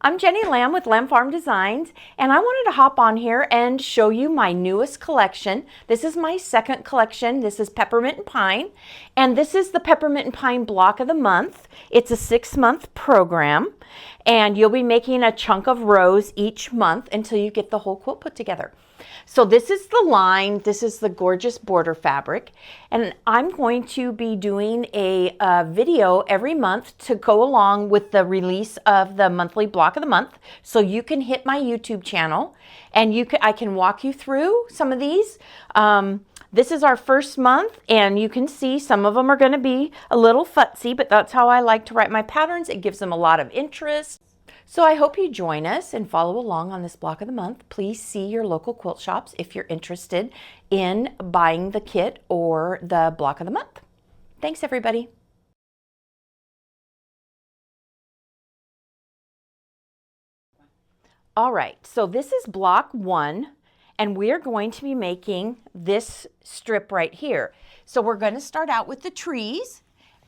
I'm Jenny Lamb with Lamb Farm Designs, and I wanted to hop on here and show you my newest collection. This is my second collection. This is Peppermint and Pine, and this is the Peppermint and Pine block of the month. It's a 6-month program, and you'll be making a chunk of rows each month until you get the whole quilt put together. So this is the line, this is the gorgeous border fabric, and I'm going to be doing a video every month to go along with the release of the monthly block of the month. So you can hit my YouTube channel and I can walk you through some of these. This is our first month, and you can see some of them are going to be a little futzy, but that's how I like to write my patterns. It gives them a lot of interest. So I hope you join us and follow along on this block of the month. Please see your local quilt shops if you're interested in buying the kit or the block of the month. Thanks, everybody. All right, so this is block 1, and we're going to be making this strip right here. So we're going to start out with the trees.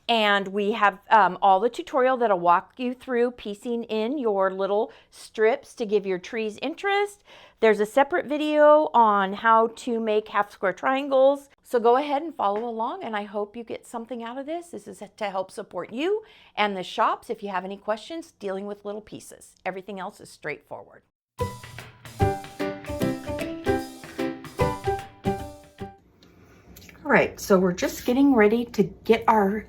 And we have all the tutorial that'll walk you through piecing in your little strips to give your trees interest. There's a separate video on how to make half square triangles. So go ahead and follow along, and I hope you get something out of this. This is to help support you and the shops if you have any questions dealing with little pieces. Everything else is straightforward. All right, so we're just getting ready to get our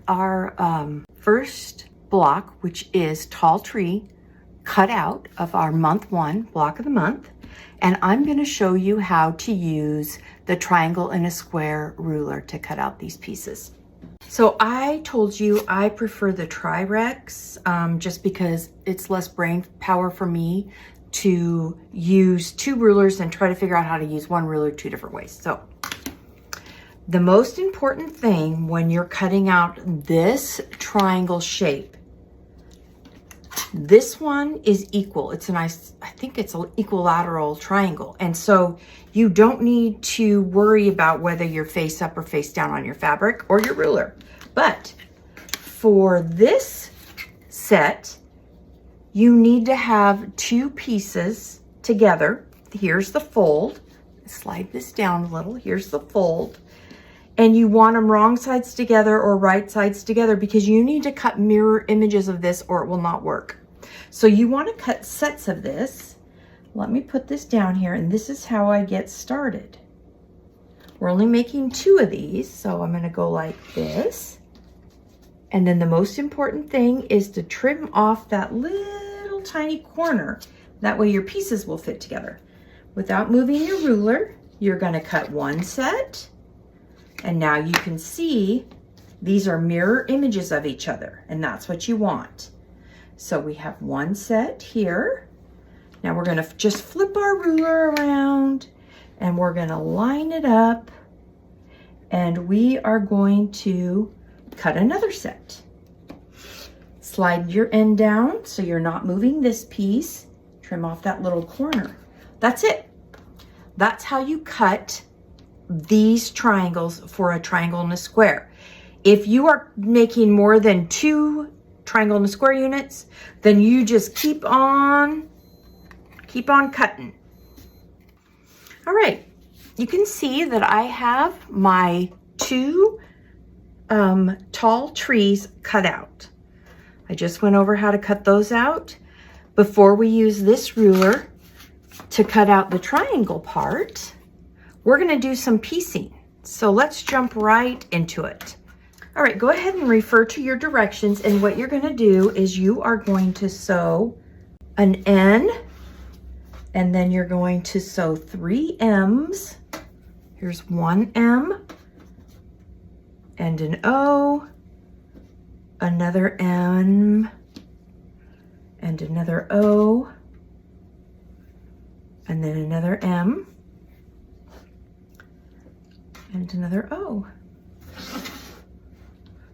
first block, which is tall tree, cut out of our month 1 block of the month. And I'm going to show you how to use the triangle and a square ruler to cut out these pieces. So I told you I prefer the Tri-Rex just because it's less brain power for me to use 2 rulers and try to figure out how to use 1 ruler 2 different ways. So the most important thing when you're cutting out this triangle shape, this one is equal. It's a nice, I think it's an equilateral triangle. And so you don't need to worry about whether you're face up or face down on your fabric or your ruler. But for this set, you need to have 2 pieces together. Here's the fold. Slide this down a little. Here's the fold. And you want them wrong sides together or right sides together because you need to cut mirror images of this or it will not work. So you want to cut sets of this. Let me put this down here, and this is how I get started. We're only making 2 of these, so I'm going to go like this. And then the most important thing is to trim off that little tiny corner. That way your pieces will fit together. Without moving your ruler, you're going to cut 1 set. And now you can see these are mirror images of each other, and that's what you want. So we have 1 set here. Now we're going to just flip our ruler around, and we're going to line it up, and we are going to cut another set. Slide your end down so you're not moving this piece. Trim off that little corner. That's it. That's how you cut these triangles for a triangle and a square. If you are making more than 2 triangle and a square units, then you just keep on cutting. All right, you can see that I have my 2 tall trees cut out. I just went over how to cut those out. Before we use this ruler to cut out the triangle part, we're going to do some piecing. So let's jump right into it. All right, go ahead and refer to your directions. And what you're going to do is you are going to sew an N, and then you're going to sew 3 M's. Here's 1 M and an O, another M and another O, and then another M and another O.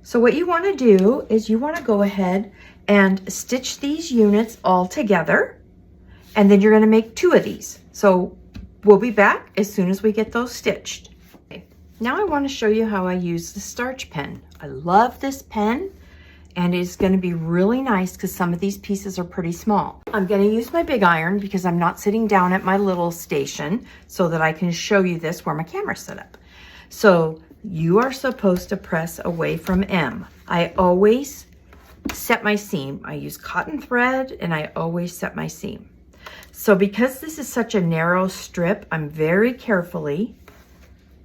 So what you want to do is you want to go ahead and stitch these units all together, and then you're going to make 2 of these. So we'll be back as soon as we get those stitched. Okay. Now I want to show you how I use the starch pen. I love this pen. and it's going to be really nice because some of these pieces are pretty small. I'm going to use my big iron because I'm not sitting down at my little station so that I can show you this where my camera's set up. So you are supposed to press away from M. I always set my seam. I use cotton thread and I always set my seam. So because this is such a narrow strip, I'm very carefully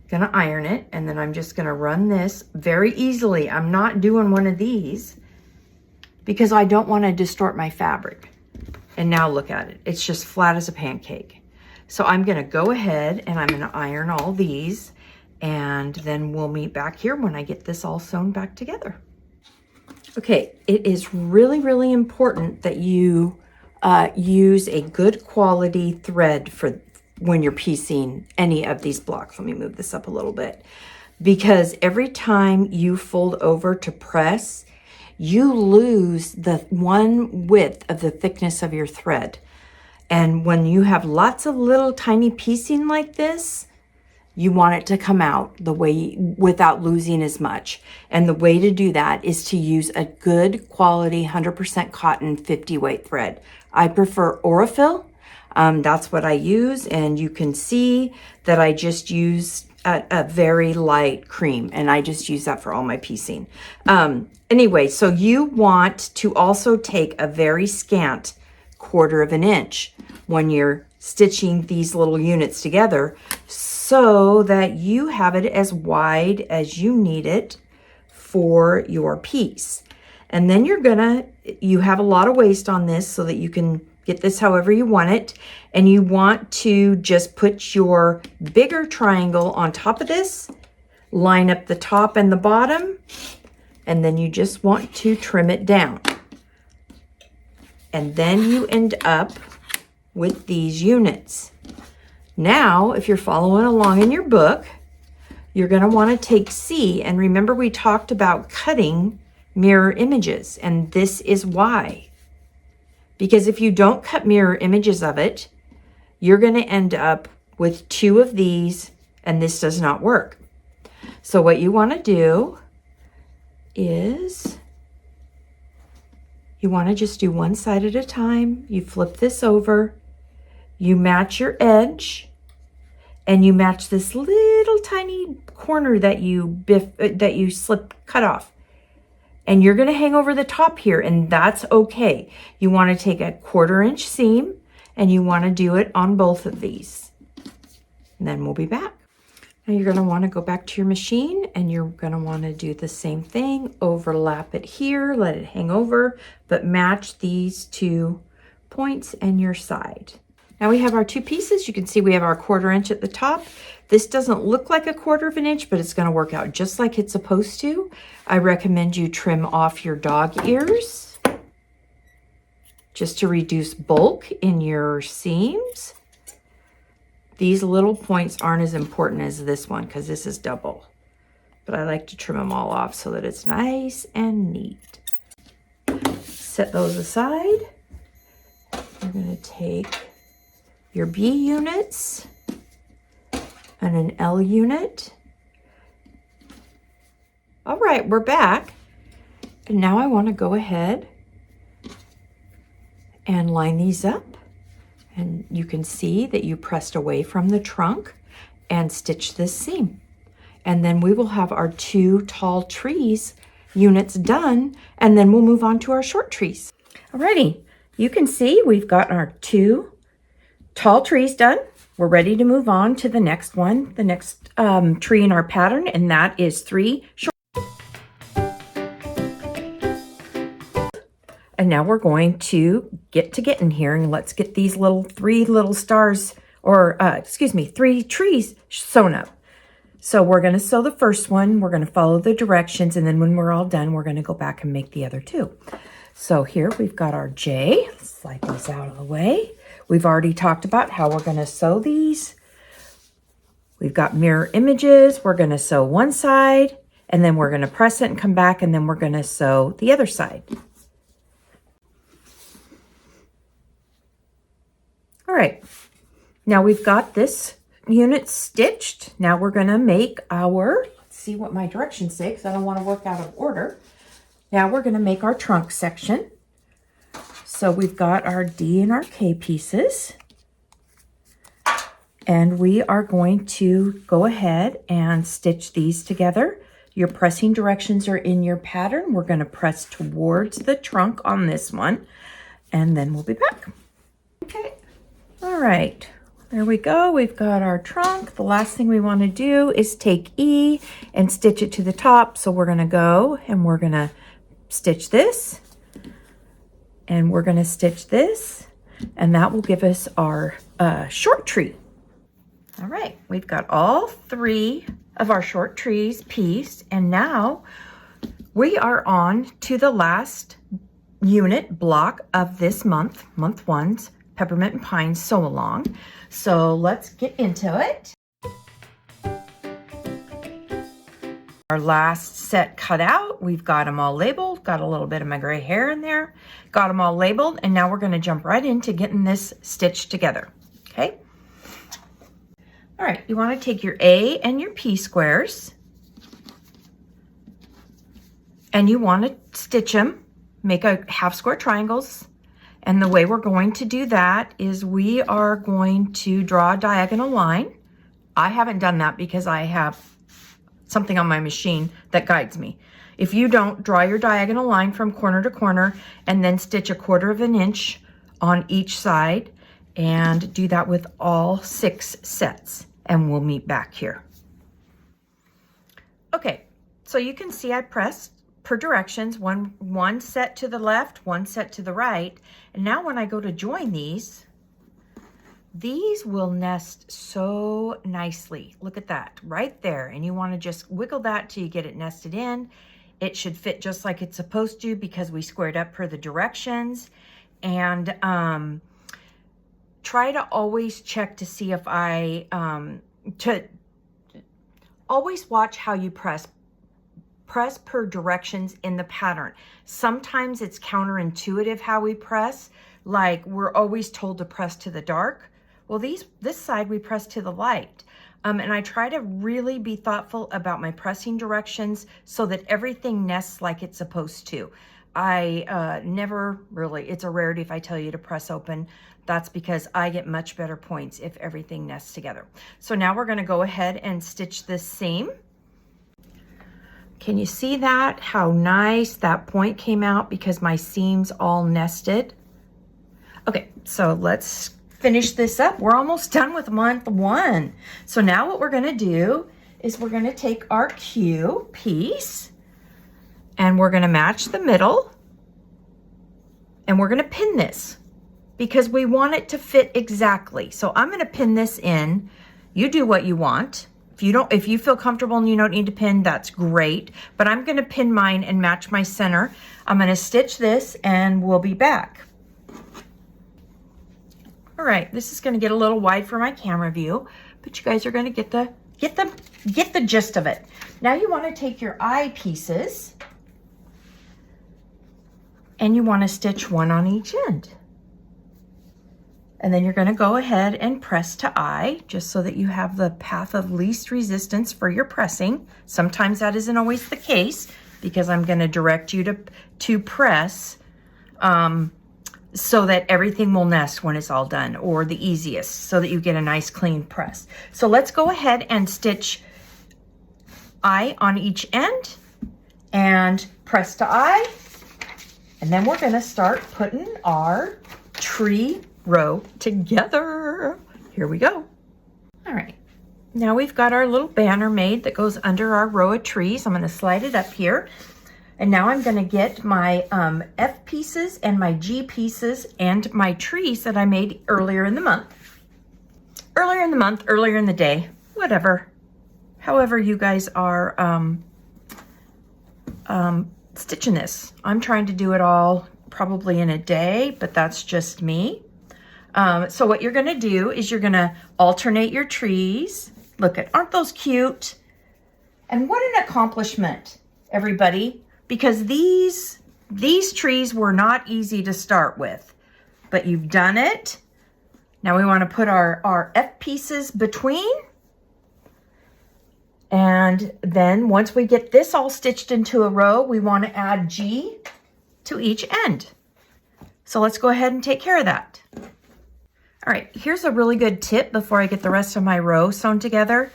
gonna iron it, and then I'm just gonna run this very easily. I'm not doing one of these because I don't want to distort my fabric. And now look at it. It's just flat as a pancake. So I'm gonna go ahead and I'm gonna iron all these, and then we'll meet back here when I get this all sewn back together. Okay, it is really, really important that you use a good quality thread for when you're piecing any of these blocks. Let me move this up a little bit, because every time you fold over to press, you lose the one width of the thickness of your thread. And when you have lots of little tiny piecing like this, you want it to come out the way without losing as much. And the way to do that is to use a good quality 100% cotton 50 weight thread. I prefer Aurifil. That's what I use, and you can see that I just use a very light cream, and I just use that for all my piecing. Anyway, so you want to also take a very scant 1/4 of an inch when you're stitching these little units together so that you have it as wide as you need it for your piece. And then you have a lot of waste on this so that you can get this however you want it. And you want to just put your bigger triangle on top of this, line up the top and the bottom, and then you just want to trim it down. And then you end up with these units. Now, if you're following along in your book, you're going to want to take C, and remember we talked about cutting mirror images, and this is why. Because if you don't cut mirror images of it, you're going to end up with 2 of these, and this does not work. So what you want to do is you want to just do one side at a time. You flip this over, you match your edge, and you match this little tiny corner that you cut off. And you're going to hang over the top here, and that's okay. You want to take a 1/4 inch seam, and you want to do it on both of these. And then we'll be back. Now you're going to want to go back to your machine, and you're going to want to do the same thing. Overlap it here, let it hang over, but match these 2 points and your side. Now we have our 2 pieces. You can see we have our 1/4 inch at the top. This doesn't look like a 1/4 of an inch, but it's going to work out just like it's supposed to. I recommend you trim off your dog ears just to reduce bulk in your seams. These little points aren't as important as this one because this is double, but I like to trim them all off so that it's nice and neat. Set those aside. You're going to take your B units and an L unit. All right, we're back. And now I want to go ahead and line these up. And you can see that you pressed away from the trunk and stitch this seam. And then we will have our 2 tall trees units done, and then we'll move on to our short trees. Alrighty, you can see we've got our 2 tall trees done. We're ready to move on to the next one, the next tree in our pattern, and that is 3 short. And now we're going to get in here, and let's get these 3 little stars, or 3 trees sewn up. So we're going to sew the first one, we're going to follow the directions, and then when we're all done, we're going to go back and make the other 2. So here we've got our J. Let's slide these out of the way. We've already talked about how we're going to sew these. We've got mirror images. We're going to sew one side, and then we're going to press it and come back, and then we're going to sew the other side. All right, now we've got this unit stitched. Now we're going to make our, let's see what my directions say, because I don't want to work out of order. Now we're going to make our trunk section. So we've got our D and our K pieces. And we are going to go ahead and stitch these together. Your pressing directions are in your pattern. We're going to press towards the trunk on this one, and then we'll be back. Okay. All right. There we go. We've got our trunk. The last thing we want to do is take E and stitch it to the top. So we're going to go and we're going to stitch this, and we're going to stitch this, and that will give us our short tree. All right, we've got all 3 of our short trees pieced, and now we are on to the last unit block of this month, month 1's Peppermint and Pine Sew Along. So let's get into it. Our last set cut out, we've got them all labeled, got a little bit of my gray hair in there, got them all labeled, and now we're going to jump right into getting this stitched together, okay? All right, you want to take your A and your P squares, and you want to stitch them, make a half square triangles. And the way we're going to do that is we are going to draw a diagonal line. I haven't done that because I have something on my machine that guides me. If you don't, draw your diagonal line from corner to corner and then stitch 1/4 inch on each side, and do that with all 6 sets. And we'll meet back here. Okay, so you can see I pressed per directions, one set to the left, 1 set to the right. And now when I go to join these will nest so nicely. Look at that right there. And you want to just wiggle that till you get it nested in. It should fit just like it's supposed to because we squared up per the directions. And try to always check to see if always watch how you press per directions in the pattern. Sometimes it's counterintuitive how we press, like we're always told to press to the dark. Well, this side we press to the light. And I try to really be thoughtful about my pressing directions so that everything nests like it's supposed to. I never really, it's a rarity if I tell you to press open. That's because I get much better points if everything nests together. So now we're going to go ahead and stitch this seam. Can you see that? How nice that point came out because my seams all nested. Okay, so let's finish this up. We're almost done with month 1. So now what we're going to do is we're going to take our Q piece and we're going to match the middle, and we're going to pin this because we want it to fit exactly. So I'm going to pin this in. You do what you want. If you feel comfortable and you don't need to pin, that's great. But I'm going to pin mine and match my center. I'm going to stitch this and we'll be back. All right, this is going to get a little wide for my camera view, but you guys are going to get the gist of it. Now you want to take your eye pieces and you want to stitch 1 on each end. And then you're going to go ahead and press to eye just so that you have the path of least resistance for your pressing. Sometimes that isn't always the case because I'm going to direct you to press so that everything will nest when it's all done, or the easiest so that you get a nice clean press. So let's go ahead and stitch eye on each end and press to eye. And then we're going to start putting our tree row together. Here we go. All right, now we've got our little banner made that goes under our row of trees. I'm going to slide it up here, and now I'm going to get my F pieces and my G pieces and my trees that I made earlier in the month, earlier in the day, whatever, however you guys are stitching this. I'm trying to do it all probably in a day, but that's just me. So what you're going to do is you're going to alternate your trees. Look at, aren't those cute? And what an accomplishment, everybody, because these trees were not easy to start with, but you've done it. Now we want to put our F pieces between, And then once we get this all stitched into a row, we want to add G to each end. So let's go ahead and take care of that. All right, here's a really good tip before I get the rest of my row sewn together.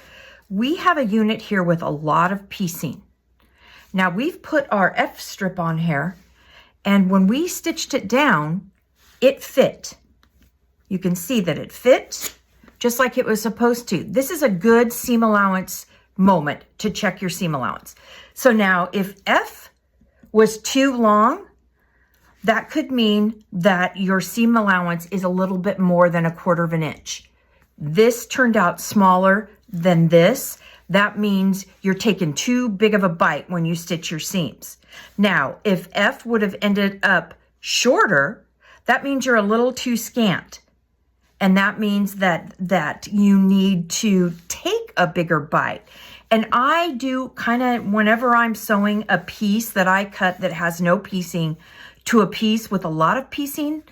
We have a unit here with a lot of piecing. Now we've put our F strip on here, and when we stitched it down, it fit. You can see that it fit just like it was supposed to. This is a good seam allowance moment to check your seam allowance. So now if F was too long, that could mean that your seam allowance is a little bit more than 1/4 inch. This turned out smaller than this. That means you're taking too big of a bite when you stitch your seams. Now, if F would have ended up shorter, that means you're a little too scant. And that means that you need to take a bigger bite. And I do kind of, whenever I'm sewing a piece that I cut that has no piecing to a piece with a lot of piecing,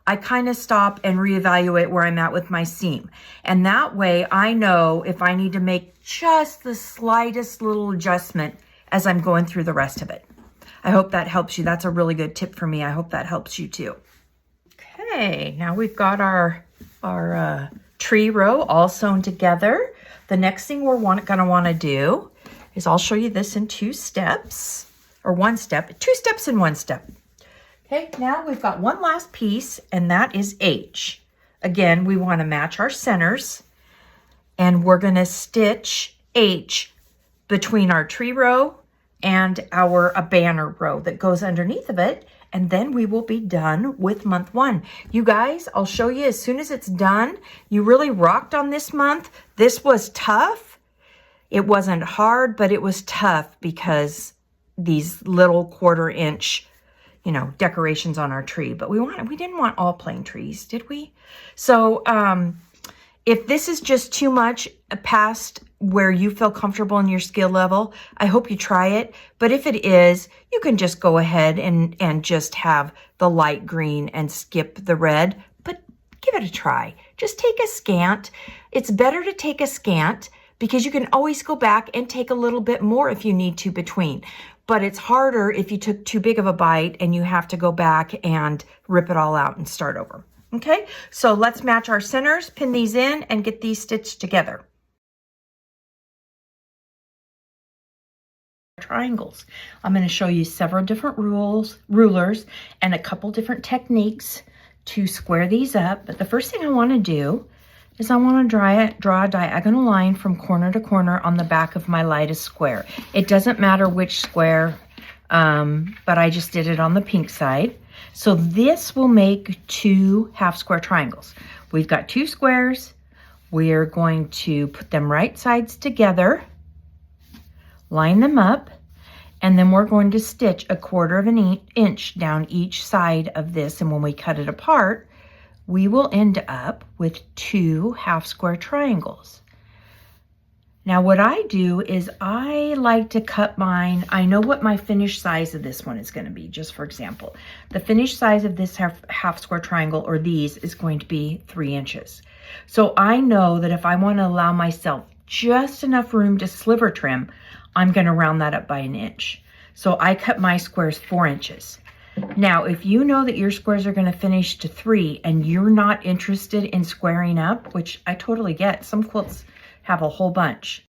I kind of stop and reevaluate where I'm at with my seam. And that way I know if I need to make just the slightest little adjustment as I'm going through the rest of it. I hope that helps you. That's a really good tip for me. I hope that helps you too. Okay, now we've got our tree row all sewn together. The next thing we're gonna wanna do is I'll show you this in 2 steps, or 1 step, 2 steps in 1 step. Okay, now we've got one last piece, and that is H. Again, we want to match our centers, and we're going to stitch H between our tree row and a banner row that goes underneath of it, and then we will be done with month 1. You guys, I'll show you as soon as it's done. You really rocked on this month. This was tough. It wasn't hard, but it was tough because these little 1/4 inch decorations on our tree, but we didn't want all plain trees, did we? So if this is just too much past where you feel comfortable in your skill level, I hope you try it. But if it is, you can just go ahead and just have the light green and skip the red, but give it a try. Just take a scant. It's better to take a scant because you can always go back and take a little bit more if you need to between. But it's harder if you took too big of a bite and you have to go back and rip it all out and start over. Okay, so let's match our centers, pin these in, and get these stitched together. Triangles. I'm going to show you several different rulers, and a couple different techniques to square these up. But the first thing I want to do is I want to draw a diagonal line from corner to corner on the back of my lightest square. It doesn't matter which square, but I just did it on the pink side. So this will make 2 half square triangles. We've got 2 squares. We're going to put them right sides together, line them up, and then we're going to stitch 1/4 inch down each side of this. And when we cut it apart, we will end up with 2 half square triangles. Now what I do is I like to cut mine. I know what my finished size of this one is going to be. Just for example, the finished size of this half square triangle, or these, is going to be 3 inches. So I know that if I want to allow myself just enough room to sliver trim, I'm going to round that up by 1 inch. So I cut my squares 4 inches. Now, if you know that your squares are going to finish to 3 and you're not interested in squaring up, which I totally get, some quilts have a whole bunch.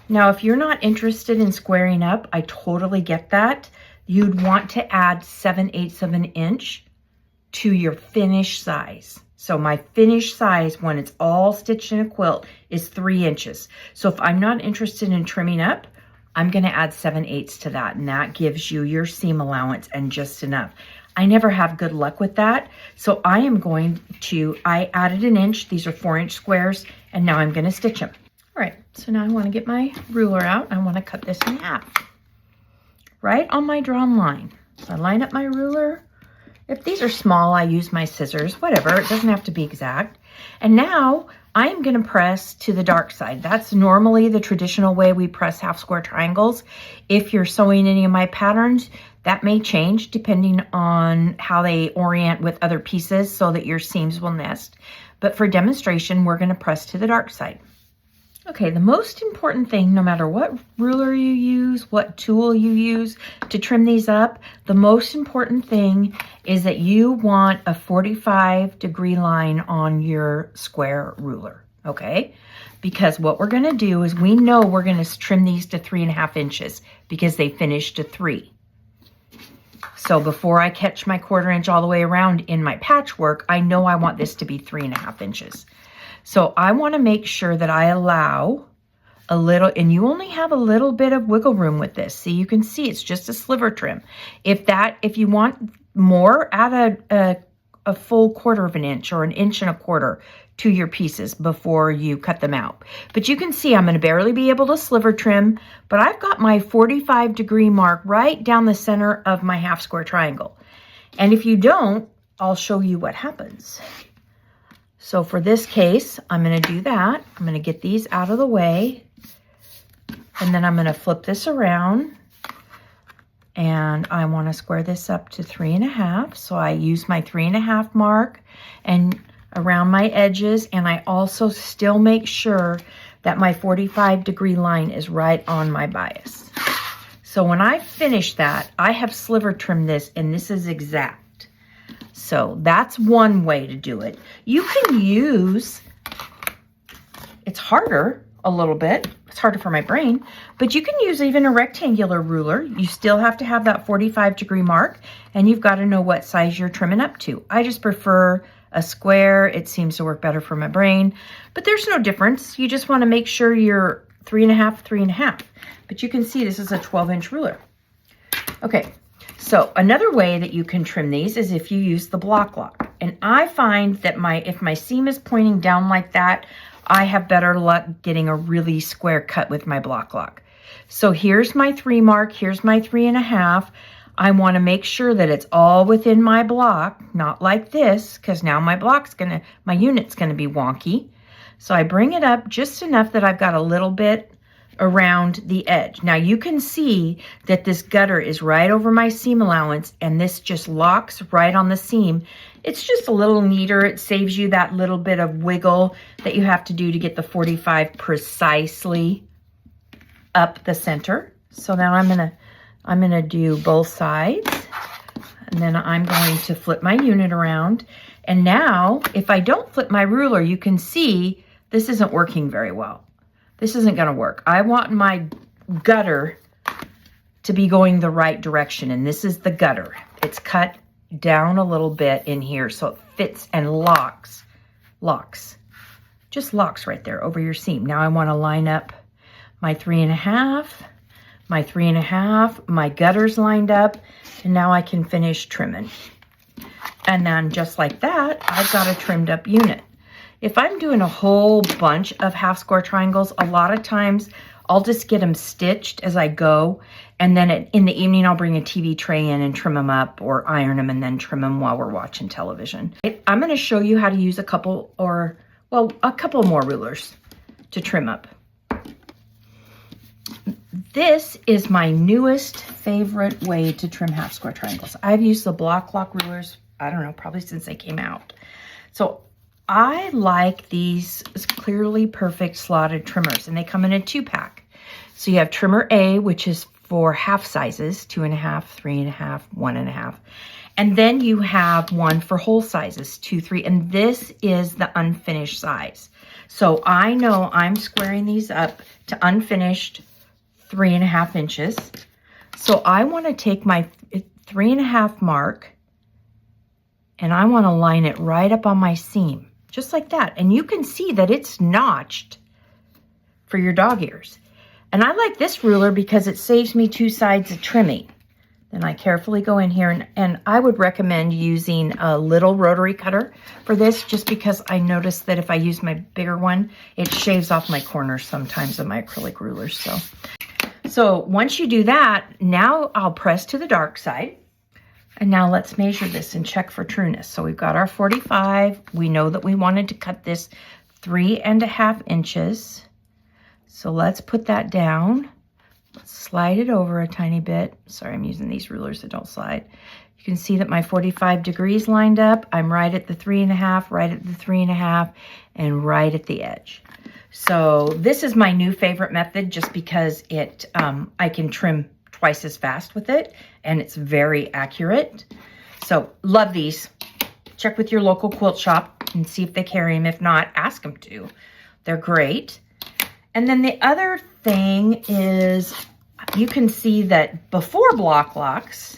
Now, if you're not interested in squaring up, I totally get that. You'd want to add 7/8 of an inch to your finished size. So my finished size when it's all stitched in a quilt is 3 inches. So if I'm not interested in trimming up, I'm going to add 7/8 to that, and that gives you your seam allowance and just enough. I never have good luck with that, so I added 1 inch. These are 4-inch squares, and now I'm going to stitch them. All right, so now I want to get my ruler out. I want to cut this in half, right on my drawn line. So I line up my ruler. If these are small, I use my scissors, whatever. It doesn't have to be exact. And now I'm going to press to the dark side. That's normally the traditional way we press half square triangles. If you're sewing any of my patterns, that may change depending on how they orient with other pieces so that your seams will nest. But for demonstration, we're going to press to the dark side. Okay, the most important thing, no matter what ruler you use, what tool you use to trim these up, the most important thing is that you want a 45-degree line on your square ruler, okay? Because what we're gonna do is we know we're gonna trim these to 3.5 inches because they finish to 3. So before I catch my 1/4 inch all the way around in my patchwork, I know I want this to be 3.5 inches. So I want to make sure that I allow a little, and you only have a little bit of wiggle room with this. See, you can see it's just a sliver trim. If you want more, add a full 1/4 of an inch or 1 1/4 inches to your pieces before you cut them out. But you can see I'm going to barely be able to sliver trim, but I've got my 45-degree mark right down the center of my half square triangle. And if you don't, I'll show you what happens. So for this case, I'm going to do that. I'm going to get these out of the way, and then I'm going to flip this around, and I want to square this up to 3.5. So I use my 3.5 mark and around my edges, and I also still make sure that my 45-degree line is right on my bias. So when I finish that, I have sliver trimmed this, and this is exact. So that's one way to do it. You can use, it's harder a little bit, it's harder for my brain, but you can use even a rectangular ruler. You still have to have that 45-degree mark, and you've got to know what size you're trimming up to. I just prefer a square. It seems to work better for my brain, but there's no difference. You just want to make sure you're 3.5, 3.5. But you can see this is a 12-inch ruler. Okay. So another way that you can trim these is if you use the block lock. And I find that if my seam is pointing down like that, I have better luck getting a really square cut with my block lock. So here's my 3 mark, here's my 3.5. I want to make sure that it's all within my block, not like this, because now my unit's gonna be wonky. So I bring it up just enough that I've got a little bit around the edge. Now you can see that this gutter is right over my seam allowance, and this just locks right on the seam. It's just a little neater. It saves you that little bit of wiggle that you have to do to get the 45 precisely up the center. So now I'm gonna do both sides, and then I'm going to flip my unit around. And now if I don't flip my ruler, you can see this isn't working very well. This isn't going to work. I want my gutter to be going the right direction, and this is the gutter. It's cut down a little bit in here so it fits and locks, just locks right there over your seam. Now I want to line up my 3.5, my 3.5, my gutter's lined up, and now I can finish trimming. And then just like that, I've got a trimmed up unit. If I'm doing a whole bunch of half square triangles, a lot of times I'll just get them stitched as I go. And then in the evening, I'll bring a TV tray in and trim them up or iron them and then trim them while we're watching television. I'm going to show you how to use a couple more rulers to trim up. This is my newest favorite way to trim half square triangles. I've used the block lock rulers, I don't know, probably since they came out. So I like these Clearly Perfect slotted trimmers, and they come in a 2-pack. So you have trimmer A, which is for half sizes, 2.5, 3.5, 1.5. And then you have one for whole sizes, 2, 3, and this is the unfinished size. So I know I'm squaring these up to unfinished 3.5 inches. So I want to take my 3.5 mark, and I want to line it right up on my seam. Just like that. And you can see that it's notched for your dog ears. And I like this ruler because it saves me 2 sides of trimming. Then I carefully go in here, and I would recommend using a little rotary cutter for this, just because I noticed that if I use my bigger one, it shaves off my corners sometimes of my acrylic rulers. So once you do that, now I'll press to the dark side. And now let's measure this and check for trueness. So we've got our 45. We know that we wanted to cut this 3.5 inches. So let's put that down. Let's slide it over a tiny bit. Sorry, I'm using these rulers that don't slide. You can see that my 45 degrees lined up. I'm right at the 3.5, right at the 3.5, and right at the edge. So this is my new favorite method just because it I can trim twice as fast with it, and it's very accurate. So love these. Check with your local quilt shop and see if they carry them. If not, ask them to. They're great. And then the other thing is, you can see that before block locks,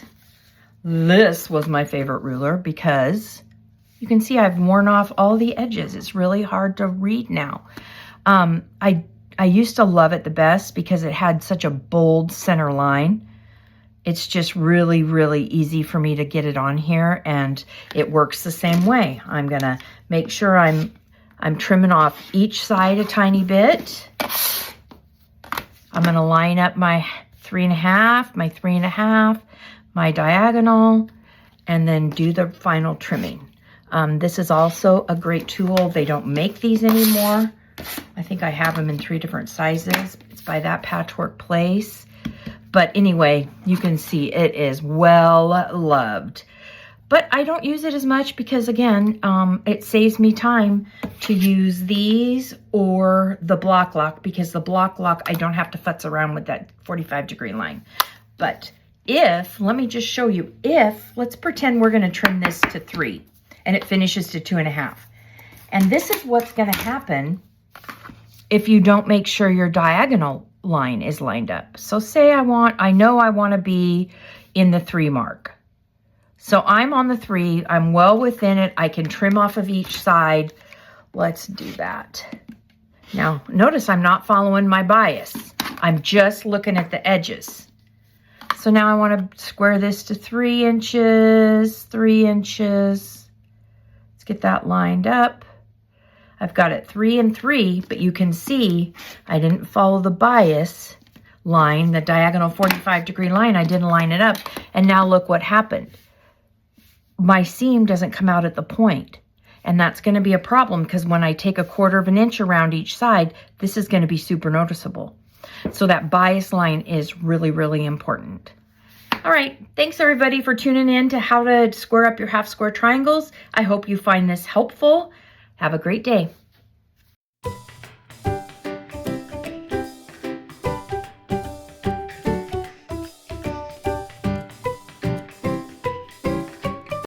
this was my favorite ruler because you can see I've worn off all the edges. It's really hard to read now. I used to love it the best because it had such a bold center line. It's just really, really easy for me to get it on here, and it works the same way. I'm gonna make sure I'm trimming off each side a tiny bit. I'm gonna line up my 3.5, my 3.5, my diagonal, and then do the final trimming. This is also a great tool. They don't make these anymore. I think I have them in 3 different sizes. It's by That Patchwork Place. But anyway, you can see it is well loved. But I don't use it as much because, again, it saves me time to use these or the block lock, because the block lock, I don't have to futz around with that 45-degree line. But if, let me just show you, let's pretend we're going to trim this to 3 and it finishes to 2.5. And this is what's going to happen if you don't make sure your diagonal line is lined up. So say I know I want to be in the 3 mark. So I'm on the 3, I'm well within it. I can trim off of each side. Let's do that. Now, notice I'm not following my bias. I'm just looking at the edges. So now I want to square this to 3 inches, 3 inches. Let's get that lined up. I've got it 3 and 3, but you can see I didn't follow the bias line, the diagonal 45-degree line. I didn't line it up. And now look what happened. My seam doesn't come out at the point. And that's going to be a problem because when I take 1/4 inch around each side, this is going to be super noticeable. So that bias line is really, really important. All right. Thanks everybody for tuning in to how to square up your half square triangles. I hope you find this helpful. Have a great day.